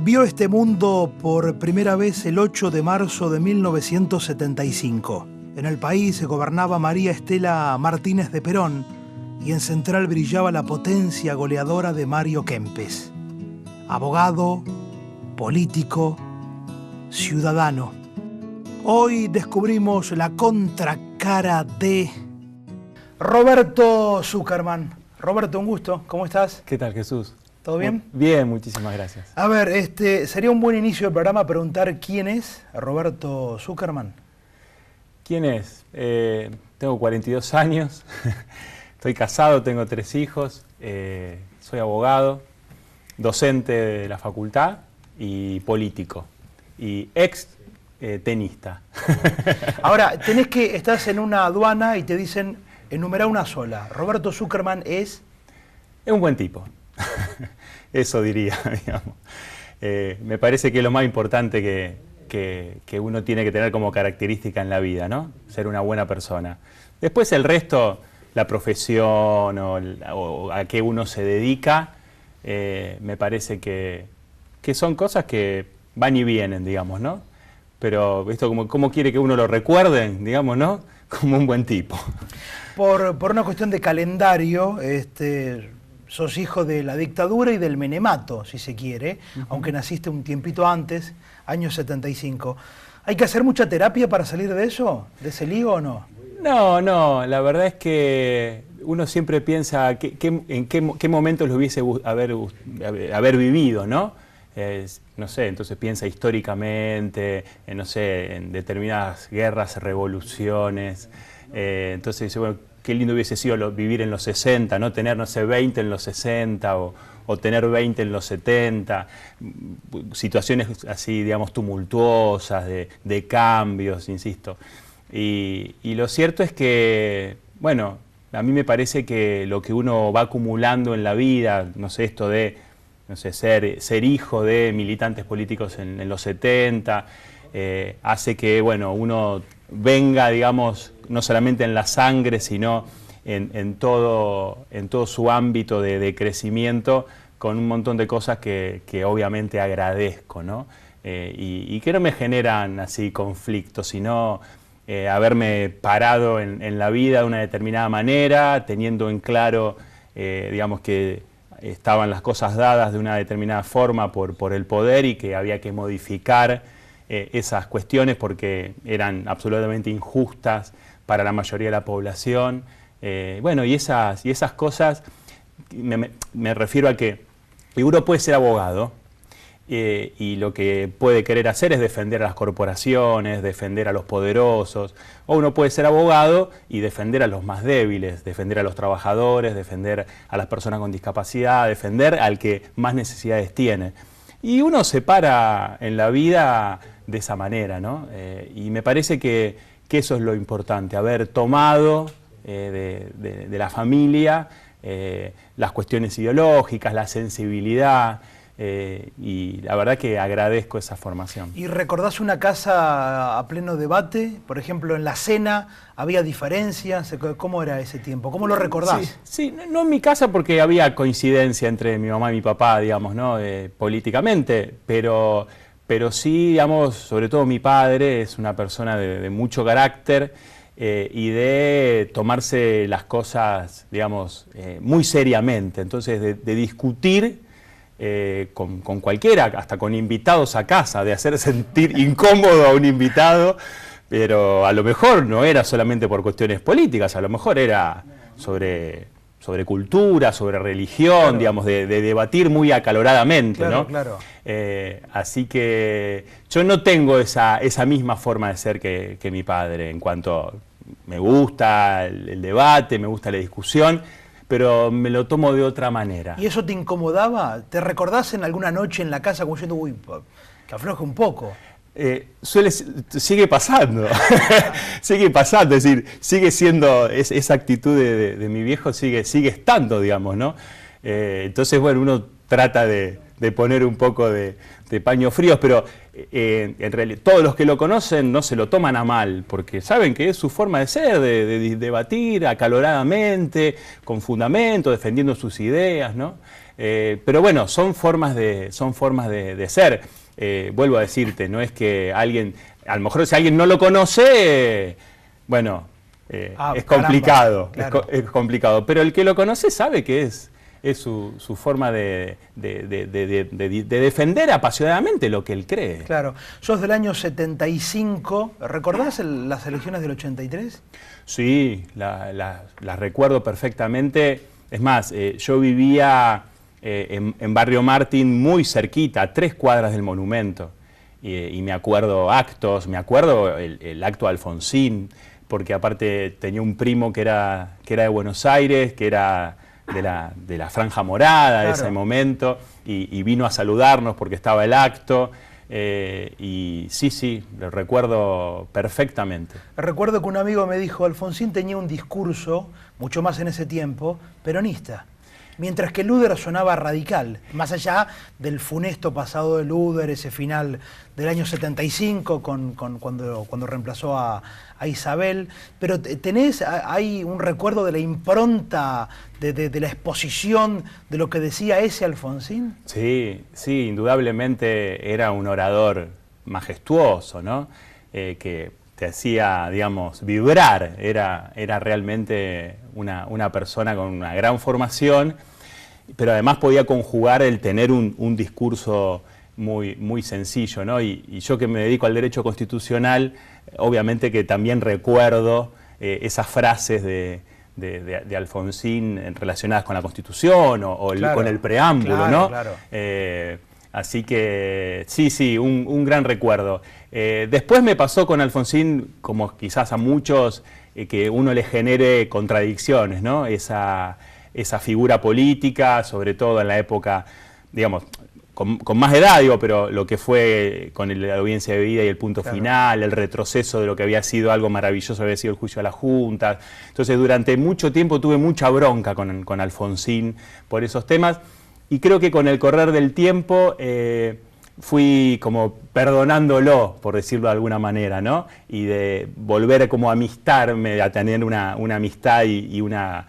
Vio este mundo por primera vez el 8 de marzo de 1975. En el país se gobernaba María Estela Martínez de Perón y en Central brillaba la potencia goleadora de Mario Kempes. Abogado, político, ciudadano. Hoy descubrimos la contracara de Roberto Zuckerman. Roberto, un gusto. ¿Cómo estás? ¿Qué tal, Jesús? ¿Todo bien? Bien, muchísimas gracias. A ver, sería un buen inicio del programa preguntar quién es Roberto Zuckerman. ¿Quién es? Tengo 42 años, estoy casado, tengo 3 hijos, soy abogado, docente de la facultad y político, y ex tenista. Ahora, estás en una aduana y te dicen, enumerá una sola. Roberto Zuckerman es... Es un buen tipo. Eso diría, digamos. Me parece que es lo más importante que uno tiene que tener como característica en la vida, ¿no? Ser una buena persona. Después el resto, la profesión o a qué uno se dedica, me parece que son cosas que van y vienen, digamos, ¿no? Pero esto ¿cómo quiere que uno lo recuerden, digamos, ¿no? Como un buen tipo. Por una cuestión de calendario, sos hijo de la dictadura y del menemato, si se quiere, aunque naciste un tiempito antes, año 75. ¿Hay que hacer mucha terapia para salir de eso? ¿De ese lío o no? No, la verdad es que uno siempre piensa en qué momentos lo hubiese haber vivido, ¿no? No sé, entonces piensa históricamente, no sé, en determinadas guerras, revoluciones, entonces dice, bueno, qué lindo hubiese sido vivir en los 60, ¿no? Tener, no sé, 20 en los 60 o tener 20 en los 70, situaciones así, digamos, tumultuosas, de cambios, insisto. Y lo cierto es que, bueno, a mí me parece que lo que uno va acumulando en la vida, no sé, esto de, no sé, ser hijo de militantes políticos en los 70, hace que, bueno, uno venga, digamos, no solamente en la sangre, sino en todo su ámbito de crecimiento, con un montón de cosas que obviamente agradezco, ¿no? Y que no me generan así conflictos, sino haberme parado en la vida de una determinada manera, teniendo en claro, digamos, que estaban las cosas dadas de una determinada forma por el poder y que había que modificar esas cuestiones porque eran absolutamente injustas para la mayoría de la población. Bueno, y esas cosas, me refiero a que uno puede ser abogado y lo que puede querer hacer es defender a las corporaciones, defender a los poderosos, o uno puede ser abogado y defender a los más débiles, defender a los trabajadores, defender a las personas con discapacidad, defender al que más necesidades tiene. Y uno se para en la vida de esa manera, ¿no? Y me parece que eso es lo importante, haber tomado de la familia las cuestiones ideológicas, la sensibilidad, y la verdad que agradezco esa formación. ¿Y recordás una casa a pleno debate? Por ejemplo, en la cena, ¿había diferencias? ¿Cómo era ese tiempo? ¿Cómo lo recordás? Sí, no en mi casa porque había coincidencia entre mi mamá y mi papá, digamos, ¿no? Políticamente, pero sí, digamos, sobre todo mi padre es una persona de mucho carácter y de tomarse las cosas, digamos, muy seriamente. Entonces, de discutir con cualquiera, hasta con invitados a casa, de hacer sentir incómodo a un invitado, pero a lo mejor no era solamente por cuestiones políticas, a lo mejor era sobre cultura, sobre religión, claro, digamos, de debatir muy acaloradamente, claro, ¿no? Claro. Así que yo no tengo esa misma forma de ser que mi padre, en cuanto me gusta el debate, me gusta la discusión, pero me lo tomo de otra manera. ¿Y eso te incomodaba? ¿Te recordás en alguna noche en la casa como diciendo, uy, que afloje un poco? Sigue pasando, sigue pasando, es decir, sigue siendo, esa actitud de mi viejo sigue estando, digamos, ¿no? Entonces, bueno, uno trata de poner un poco de paños fríos, pero en realidad, todos los que lo conocen no se lo toman a mal, porque saben que es su forma de ser, de debatir acaloradamente, con fundamento, defendiendo sus ideas, ¿no? Pero bueno, son formas de ser. Vuelvo a decirte, no es que alguien, a lo mejor si alguien no lo conoce, bueno, es complicado, caramba, claro. es complicado, pero el que lo conoce sabe que es su forma de defender apasionadamente lo que él cree. Claro. Sos del año 75, ¿recordás las elecciones del 83? Sí, las recuerdo perfectamente. Es más, yo vivía en Barrio Martín, muy cerquita, a 3 cuadras del monumento. Y me acuerdo actos, me acuerdo el acto de Alfonsín, porque aparte tenía un primo que era de Buenos Aires, que era de la Franja Morada, claro, de ese momento, y vino a saludarnos porque estaba el acto. Y sí, lo recuerdo perfectamente. Recuerdo que un amigo me dijo, Alfonsín tenía un discurso, mucho más en ese tiempo, peronista. Mientras que Luder sonaba radical, más allá del funesto pasado de Luder, ese final del año 75 cuando reemplazó a Isabel. Pero hay un recuerdo de la impronta, de la exposición de lo que decía ese Alfonsín. Sí, indudablemente era un orador majestuoso, ¿no? Que te hacía, digamos, vibrar. Era realmente una persona con una gran formación, pero además podía conjugar el tener un discurso muy sencillo, ¿no? Y yo que me dedico al derecho constitucional, obviamente que también recuerdo esas frases de Alfonsín relacionadas con la Constitución o claro, con el preámbulo, claro, ¿no? Claro. Así que sí, un gran recuerdo. Después me pasó con Alfonsín, como quizás a muchos, que uno le genere contradicciones, ¿no? Esa figura política, sobre todo en la época, digamos, con más edad, digo, pero lo que fue con la audiencia de vida y el punto claro, final, el retroceso de lo que había sido algo maravilloso, había sido el juicio a las juntas. Entonces, durante mucho tiempo tuve mucha bronca con Alfonsín por esos temas, y creo que con el correr del tiempo fui como perdonándolo, por decirlo de alguna manera, ¿no? Y de volver como a amistarme, a tener una amistad y una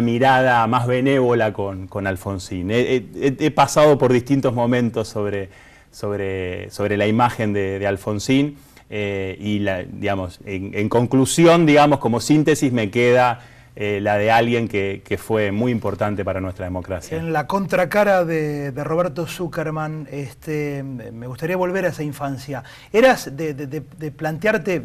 mirada más benévola con Alfonsín. He pasado por distintos momentos sobre la imagen de Alfonsín y digamos, en conclusión, digamos, como síntesis me queda la de alguien que fue muy importante para nuestra democracia. En la contracara de Roberto Zuckerman, me gustaría volver a esa infancia. Eras de plantearte,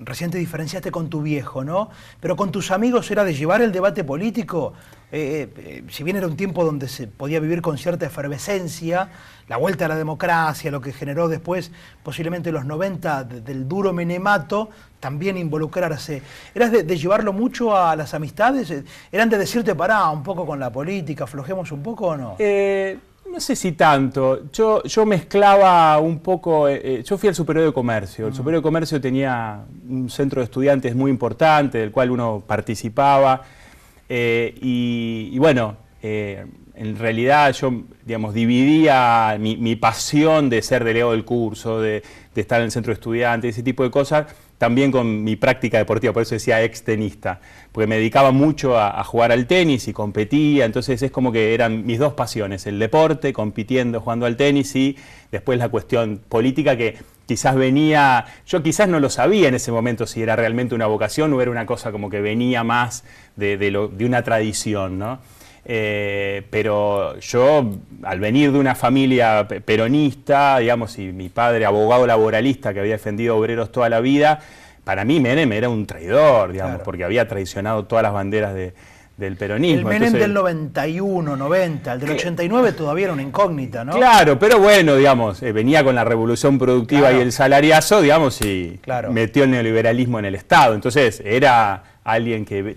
recién te diferenciaste con tu viejo, ¿no? Pero con tus amigos era de llevar el debate político. Si bien era un tiempo donde se podía vivir con cierta efervescencia, la vuelta a la democracia, lo que generó después posiblemente los 90 del duro menemato, también involucrarse. ¿Eras de llevarlo mucho a las amistades? ¿Eran de decirte, pará, un poco con la política, aflojemos un poco o no? No sé si tanto. Yo mezclaba un poco. Yo fui al Superior de Comercio. El Superior de Comercio tenía un centro de estudiantes muy importante, del cual uno participaba. Y bueno, en realidad yo, digamos, dividía mi pasión de ser delegado del curso, de estar en el centro de estudiantes, ese tipo de cosas, también con mi práctica deportiva, por eso decía extenista, porque me dedicaba mucho a jugar al tenis y competía, entonces es como que eran mis dos pasiones, el deporte, compitiendo, jugando al tenis, y después la cuestión política que quizás venía, yo quizás no lo sabía en ese momento si era realmente una vocación o era una cosa como que venía más de una tradición, ¿no? Pero yo, al venir de una familia peronista, digamos, y mi padre abogado laboralista que había defendido obreros toda la vida, para mí Menem era un traidor, digamos, claro, porque había traicionado todas las banderas del peronismo. El Menem del 91, 90, el del 89 todavía era una incógnita, ¿no? Claro, pero bueno, digamos, venía con la revolución productiva, claro, y el salariazo, digamos, y claro, metió el neoliberalismo en el Estado. Entonces era alguien que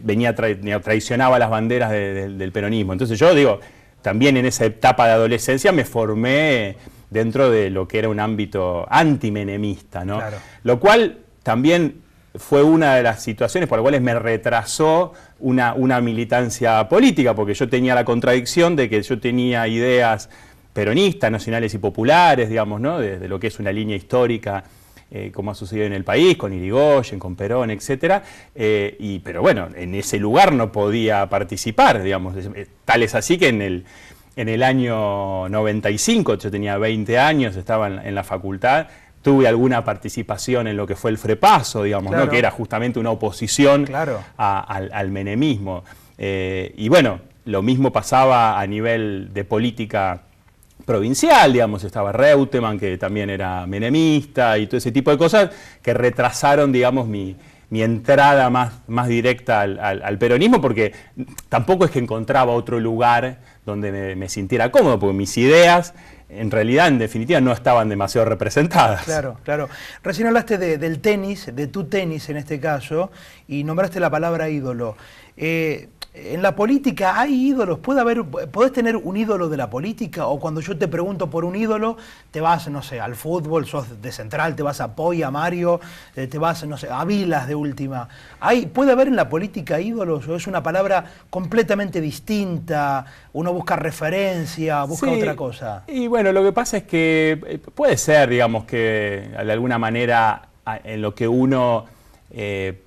traicionaba las banderas del peronismo. Entonces yo digo, también en esa etapa de adolescencia me formé dentro de lo que era un ámbito antimenemista, ¿no? Claro. Lo cual también fue una de las situaciones por las cuales me retrasó una militancia política, porque yo tenía la contradicción de que yo tenía ideas peronistas, nacionales y populares, digamos, ¿no? De lo que es una línea histórica, como ha sucedido en el país, con Irigoyen, con Perón, etcétera, pero bueno, en ese lugar no podía participar, digamos, tal es así que en el año 95, yo tenía 20 años, estaba en la facultad, tuve alguna participación en lo que fue el Frepaso, digamos, claro, ¿no? Que era justamente una oposición, claro, al menemismo. Y bueno, lo mismo pasaba a nivel de política provincial, digamos, estaba Reutemann, que también era menemista, y todo ese tipo de cosas que retrasaron, digamos, mi entrada más directa al peronismo, porque tampoco es que encontraba otro lugar donde me sintiera cómodo, porque mis ideas, en realidad, en definitiva, no estaban demasiado representadas. Claro, claro. Recién hablaste del tenis, de tu tenis en este caso, y nombraste la palabra ídolo. En la política hay ídolos, ¿podés tener un ídolo de la política? O cuando yo te pregunto por un ídolo, te vas, no sé, al fútbol, sos de Central, te vas a Poi, a Mario, te vas, no sé, a Vilas de última. ¿Puede haber en la política ídolos? ¿O es una palabra completamente distinta? ¿Uno busca referencia, busca otra cosa? Y bueno, lo que pasa es que puede ser, digamos, que de alguna manera en lo que uno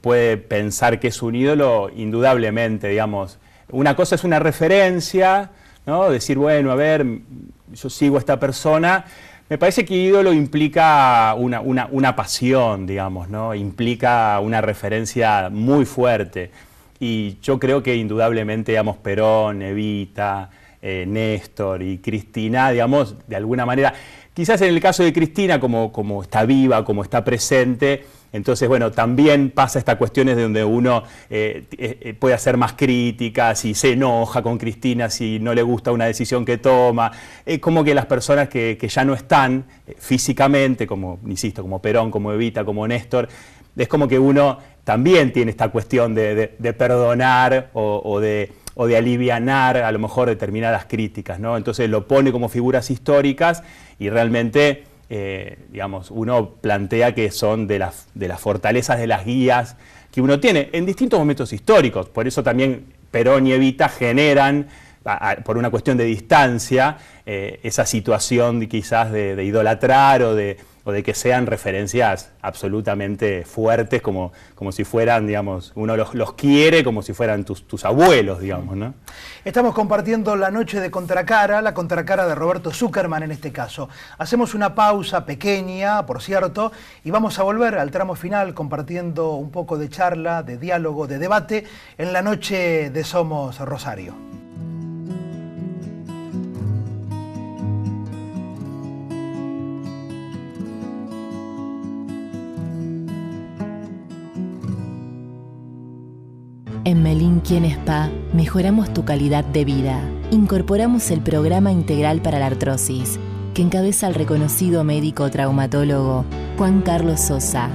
puede pensar que es un ídolo, indudablemente, digamos. Una cosa es una referencia, ¿no? Decir, bueno, a ver, yo sigo a esta persona. Me parece que ídolo implica una pasión, digamos, ¿no? Implica una referencia muy fuerte. Y yo creo que indudablemente, digamos, Perón, Evita, Néstor y Cristina, digamos, de alguna manera, quizás en el caso de Cristina, como está viva, como está presente, entonces, bueno, también pasa estas cuestiones de donde uno puede hacer más críticas, si se enoja con Cristina, si no le gusta una decisión que toma. Es como que las personas que ya no están físicamente, como, insisto, como Perón, como Evita, como Néstor, es como que uno también tiene esta cuestión de perdonar o de alivianar a lo mejor determinadas críticas, ¿no? Entonces lo pone como figuras históricas y realmente, digamos, uno plantea que son de las fortalezas, de las guías que uno tiene en distintos momentos históricos. Por eso también Perón y Evita generan, por una cuestión de distancia, esa situación quizás de idolatrar o de que sean referencias absolutamente fuertes, como si fueran, digamos, uno los quiere como si fueran tus abuelos, digamos, ¿no? Estamos compartiendo la noche de Contracara, la Contracara de Roberto Zuckerman en este caso. Hacemos una pausa pequeña, por cierto, y vamos a volver al tramo final compartiendo un poco de charla, de diálogo, de debate en la noche de Somos Rosario. En Melín Quien Spa mejoramos tu calidad de vida. Incorporamos el programa integral para la artrosis, que encabeza el reconocido médico traumatólogo Juan Carlos Sosa.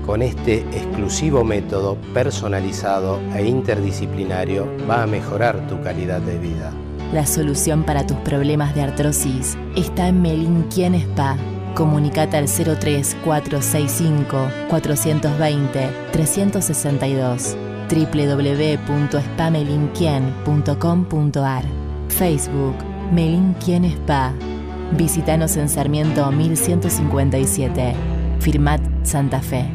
Con este exclusivo método personalizado e interdisciplinario va a mejorar tu calidad de vida. La solución para tus problemas de artrosis está en Melín Quien Spa. Comunicate al 03465 420 362. www.spamelinquien.com.ar. Facebook Melín Quien Spa. Visítanos en Sarmiento 1157. Firmat Santa Fe.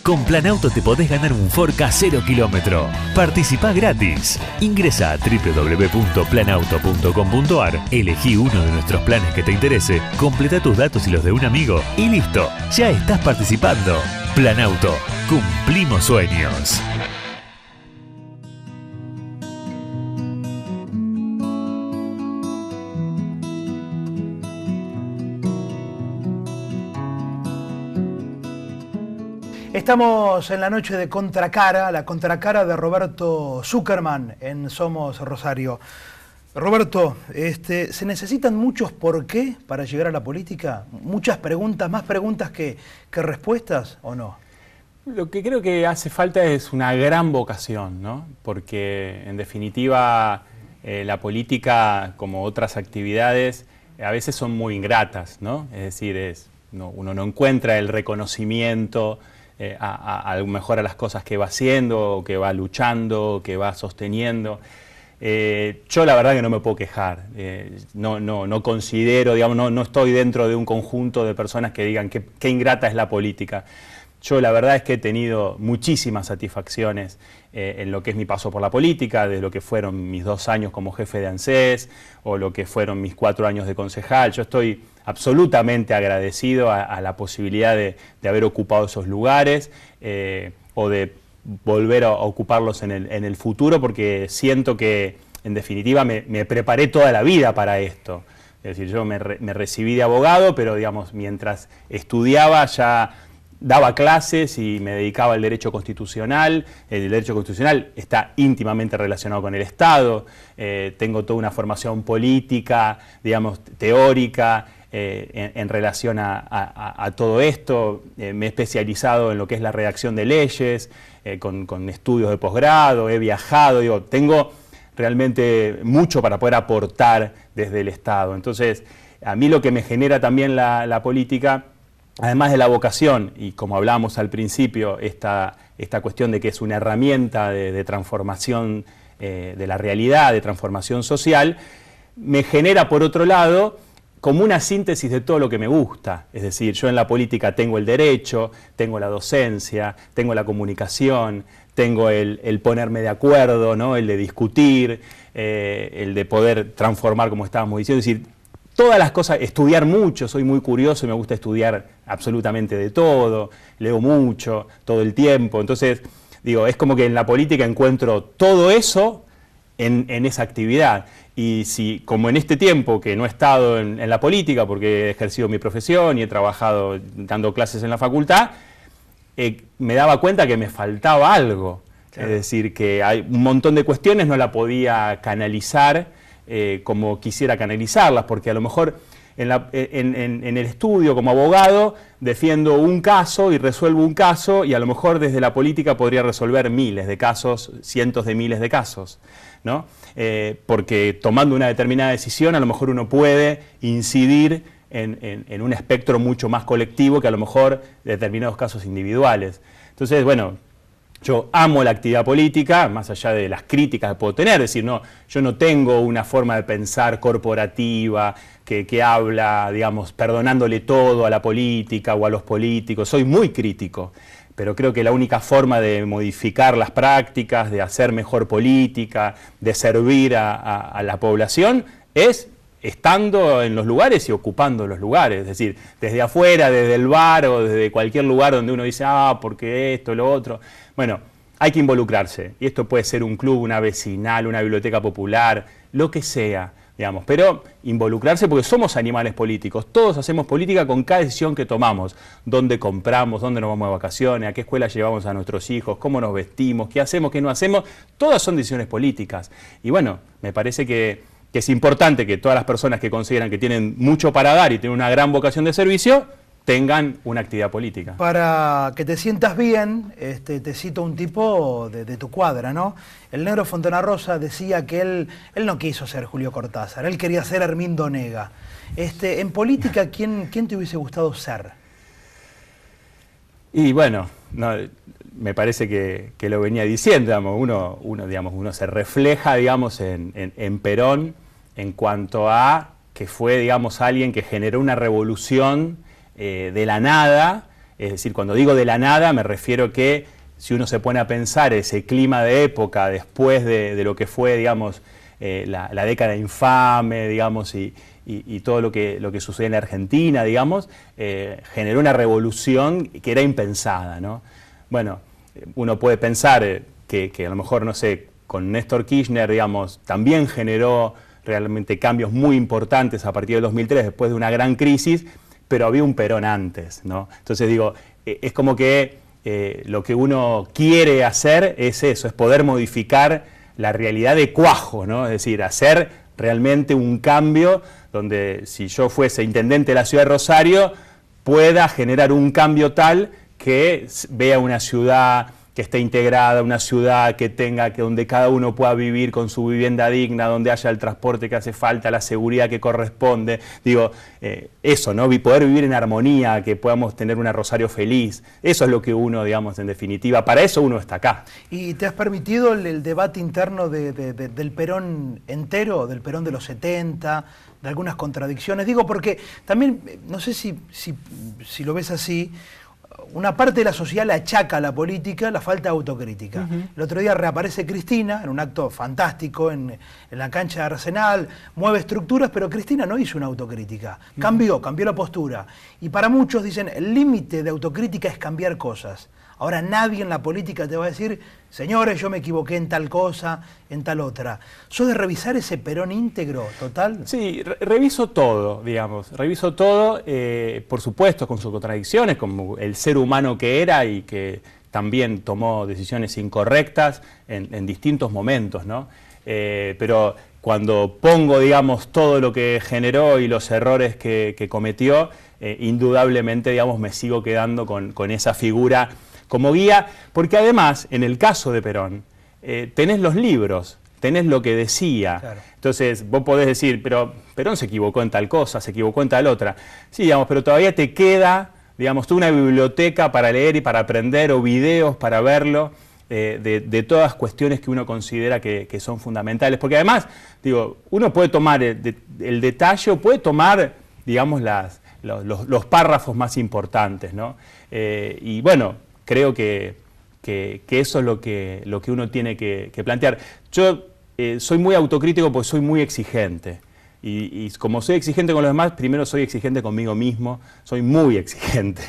Con Planauto te podés ganar un Ford Ka 0 kilómetro. Participá gratis. Ingresa a www.planauto.com.ar, elegí uno de nuestros planes que te interese, completa tus datos y los de un amigo y listo, ya estás participando. Planauto, cumplimos sueños. Estamos en la noche de Contracara, la Contracara de Roberto Zuckerman en Somos Rosario. Roberto, ¿se necesitan muchos por qué para llegar a la política? ¿Muchas preguntas, más preguntas que respuestas o no? Lo que creo que hace falta es una gran vocación, ¿no? Porque en definitiva la política, como otras actividades, a veces son muy ingratas, ¿no? Es decir, uno no encuentra el reconocimiento a lo mejor a las cosas que va haciendo, que va luchando, que va sosteniendo. Yo la verdad que no me puedo quejar, no considero, digamos, no estoy dentro de un conjunto de personas que digan qué ingrata es la política. Yo la verdad es que he tenido muchísimas satisfacciones en lo que es mi paso por la política, de lo que fueron mis 2 años como jefe de ANSES o lo que fueron mis 4 años de concejal. Yo estoy absolutamente agradecido a la posibilidad de haber ocupado esos lugares o de volver a ocuparlos en el futuro, porque siento que en definitiva me preparé toda la vida para esto. Es decir, yo me recibí de abogado, pero digamos, mientras estudiaba ya daba clases y me dedicaba al derecho constitucional. El derecho constitucional está íntimamente relacionado con el Estado. Tengo toda una formación política, digamos, teórica, en relación a todo esto. Me he especializado en lo que es la redacción de leyes, con estudios de posgrado, he viajado, digo, tengo realmente mucho para poder aportar desde el Estado. Entonces, a mí lo que me genera también la política, además de la vocación, y como hablábamos al principio, esta cuestión de que es una herramienta de transformación de la realidad, de transformación social, me genera, por otro lado, como una síntesis de todo lo que me gusta. Es decir, yo en la política tengo el derecho, tengo la docencia, tengo la comunicación, tengo el ponerme de acuerdo, ¿no? El de discutir, el de poder transformar, como estábamos diciendo. Es decir, todas las cosas, estudiar mucho, soy muy curioso y me gusta estudiar absolutamente de todo, leo mucho, todo el tiempo. Entonces, digo, es como que en la política encuentro todo eso en esa actividad. Y si, como en este tiempo que no he estado en la política, porque he ejercido mi profesión y he trabajado dando clases en la facultad, me daba cuenta que me faltaba algo. Claro. Es decir, que hay un montón de cuestiones no la podía canalizar como quisiera canalizarlas, porque a lo mejor en el estudio como abogado defiendo un caso y resuelvo un caso, y a lo mejor desde la política podría resolver miles de casos, cientos de miles de casos, ¿no? Porque tomando una determinada decisión a lo mejor uno puede incidir en un espectro mucho más colectivo que a lo mejor determinados casos individuales. Entonces, bueno, yo amo la actividad política, más allá de las críticas que puedo tener. Es decir, yo no tengo una forma de pensar corporativa que habla, digamos, perdonándole todo a la política o a los políticos. Soy muy crítico, pero creo que la única forma de modificar las prácticas, de hacer mejor política, de servir a la población, es estando en los lugares y ocupando los lugares. Es decir, desde afuera, desde el bar o desde cualquier lugar donde uno dice, porque esto, lo otro. Bueno, hay que involucrarse. Y esto puede ser un club, una vecinal, una biblioteca popular, lo que sea, digamos. Pero involucrarse porque somos animales políticos. Todos hacemos política con cada decisión que tomamos. Dónde compramos, dónde nos vamos de vacaciones, a qué escuela llevamos a nuestros hijos, cómo nos vestimos, qué hacemos, qué no hacemos. Todas son decisiones políticas. Y bueno, me parece que es importante que todas las personas que consideran que tienen mucho para dar y tienen una gran vocación de servicio, tengan una actividad política. Para que te sientas bien, te cito un tipo de tu cuadra, ¿no? El negro Fontana Rosa decía que él no quiso ser Julio Cortázar, él quería ser Hermindo Onega. En política, ¿quién te hubiese gustado ser? Y bueno, me parece que lo venía diciendo, digamos, uno se refleja, digamos, en Perón en cuanto a que fue, digamos, alguien que generó una revolución de la nada. Es decir, cuando digo de la nada me refiero que si uno se pone a pensar ese clima de época después de lo que fue, digamos, la década infame, digamos, y todo lo que sucede en la Argentina, digamos, generó una revolución que era impensada, ¿no? Bueno, uno puede pensar que a lo mejor, no sé, con Néstor Kirchner, digamos, también generó realmente cambios muy importantes a partir del 2003, después de una gran crisis, pero había un Perón antes, ¿no? Entonces digo, es como que lo que uno quiere hacer es eso, es poder modificar la realidad de cuajo, ¿no? Es decir, hacer realmente un cambio donde si yo fuese intendente de la ciudad de Rosario, pueda generar un cambio tal que vea una ciudad que esté integrada, una ciudad que tenga, donde cada uno pueda vivir con su vivienda digna, donde haya el transporte que hace falta, la seguridad que corresponde, digo, eso, ¿no? Poder vivir en armonía, que podamos tener una Rosario feliz, eso es lo que uno, digamos, en definitiva, para eso uno está acá. ¿Y te has permitido el debate interno del Perón entero, del Perón de los 70, de algunas contradicciones? Digo, porque también, no sé si lo ves así, una parte de la sociedad le achaca a la política la falta de autocrítica. El otro día reaparece Cristina en un acto fantástico en la cancha de Arsenal, mueve estructuras, pero Cristina no hizo una autocrítica. Cambió la postura. Y para muchos dicen, el límite de autocrítica es cambiar cosas. Ahora nadie en la política te va a decir, señores, yo me equivoqué en tal cosa, en tal otra. ¿Sos de revisar ese Perón íntegro, total? Sí, reviso todo, digamos. Reviso todo, por supuesto, con sus contradicciones, como el ser humano que era y que también tomó decisiones incorrectas en distintos momentos, ¿no? Pero cuando pongo, digamos, todo lo que generó y los errores que cometió, indudablemente, digamos, me sigo quedando con esa figura como guía, porque además, en el caso de Perón, tenés los libros, tenés lo que decía. Claro. Entonces, vos podés decir, pero Perón se equivocó en tal cosa, se equivocó en tal otra. Sí, digamos, pero todavía te queda, digamos, toda una biblioteca para leer y para aprender, o videos para verlo, de todas cuestiones que uno considera que son fundamentales. Porque además, digo, uno puede tomar el detalle, o puede tomar, digamos, los párrafos más importantes, ¿no? Y bueno, creo que eso es lo que uno tiene que plantear. Yo soy muy autocrítico porque soy muy exigente. Y como soy exigente con los demás, primero soy exigente conmigo mismo, soy muy exigente.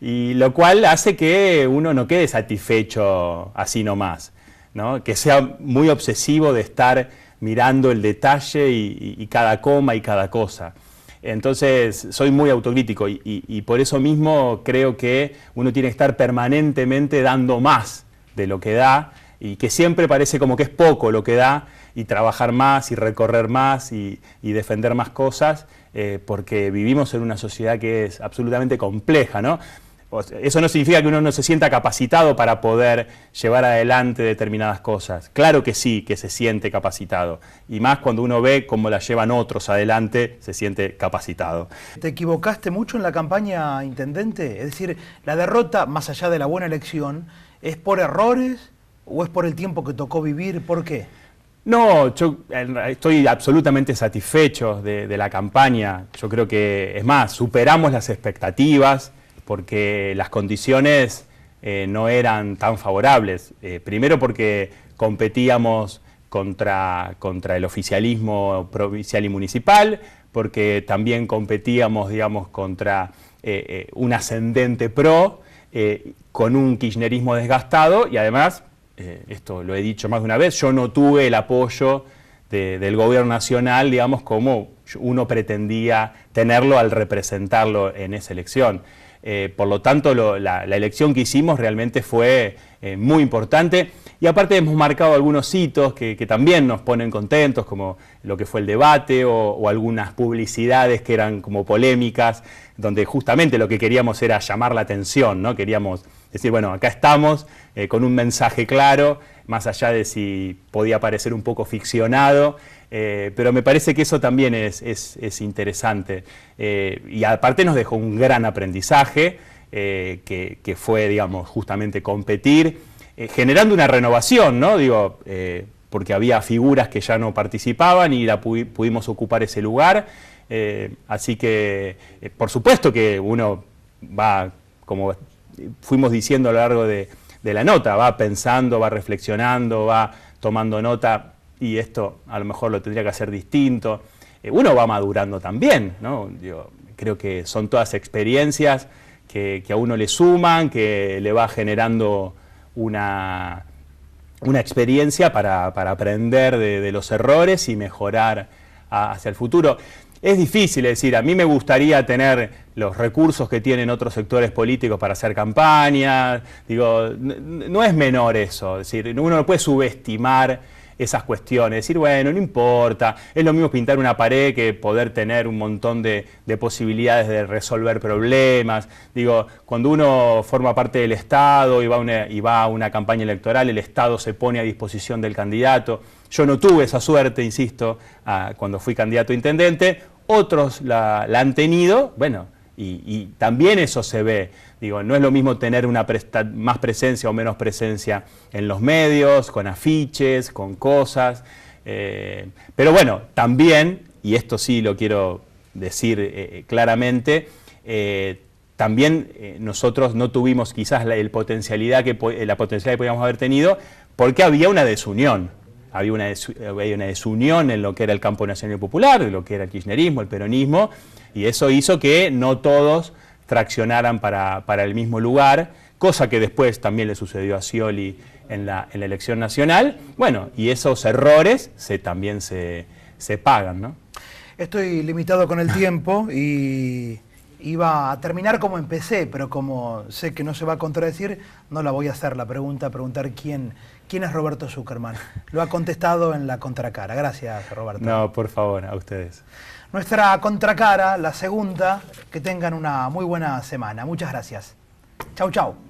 Y lo cual hace que uno no quede satisfecho así nomás, ¿no? Que sea muy obsesivo de estar mirando el detalle y cada coma y cada cosa. Entonces, soy muy autocrítico y por eso mismo creo que uno tiene que estar permanentemente dando más de lo que da, y que siempre parece como que es poco lo que da, y trabajar más y recorrer más y defender más cosas, porque vivimos en una sociedad que es absolutamente compleja, ¿no? Eso no significa que uno no se sienta capacitado para poder llevar adelante determinadas cosas. Claro que sí, que se siente capacitado. Y más cuando uno ve cómo la llevan otros adelante, se siente capacitado. ¿Te equivocaste mucho en la campaña, intendente? Es decir, la derrota, más allá de la buena elección, ¿es por errores o es por el tiempo que tocó vivir? ¿Por qué? No, yo estoy absolutamente satisfecho de la campaña. Yo creo que, es más, superamos las expectativas, porque las condiciones no eran tan favorables. Primero porque competíamos contra el oficialismo provincial y municipal, porque también competíamos, digamos, contra un ascendente PRO, con un kirchnerismo desgastado, y además, esto lo he dicho más de una vez, yo no tuve el apoyo del gobierno nacional, digamos, como uno pretendía tenerlo al representarlo en esa elección. Por lo tanto, la elección que hicimos realmente fue muy importante, y aparte hemos marcado algunos hitos que también nos ponen contentos, como lo que fue el debate o algunas publicidades que eran como polémicas, donde justamente lo que queríamos era llamar la atención, ¿no? Queríamos decir, bueno, acá estamos con un mensaje claro, más allá de si podía parecer un poco ficcionado. Pero me parece que eso también es interesante, y aparte nos dejó un gran aprendizaje, que fue, digamos, justamente competir, generando una renovación, ¿no? Digo, porque había figuras que ya no participaban y pudimos ocupar ese lugar, así que por supuesto que uno va, como fuimos diciendo a lo largo de la nota, va pensando, va reflexionando, va tomando nota. Y esto a lo mejor lo tendría que hacer distinto. Uno va madurando también, ¿no? Digo, creo que son todas experiencias que a uno le suman, que le va generando una experiencia para aprender de los errores y mejorar hacia el futuro. Es difícil, es decir, a mí me gustaría tener los recursos que tienen otros sectores políticos para hacer campaña. Digo, no es menor eso, es decir, uno no puede subestimar esas cuestiones, decir, bueno, no importa, es lo mismo pintar una pared que poder tener un montón de posibilidades de resolver problemas. Digo, cuando uno forma parte del Estado y va a una campaña electoral, el Estado se pone a disposición del candidato. Yo no tuve esa suerte, insisto, cuando fui candidato a intendente, otros la han tenido, bueno, y también eso se ve. Digo, no es lo mismo tener más presencia o menos presencia en los medios, con afiches, con cosas. Pero bueno, también, y esto sí lo quiero decir claramente, también nosotros no tuvimos quizás la potencialidad que podíamos haber tenido porque había una desunión. Había una desunión en lo que era el campo nacional y popular, en lo que era el kirchnerismo, el peronismo, y eso hizo que no todos traccionaran para el mismo lugar, cosa que después también le sucedió a Scioli en la elección nacional. Bueno, y esos errores también se pagan, ¿no? Estoy limitado con el tiempo y iba a terminar como empecé, pero como sé que no se va a contradecir, no la voy a hacer la pregunta, preguntar quién es Roberto Zuckerman. Lo ha contestado en la contracara. Gracias, Roberto. No, por favor, a ustedes. Nuestra contracara, la segunda, que tengan una muy buena semana. Muchas gracias. Chau, chau.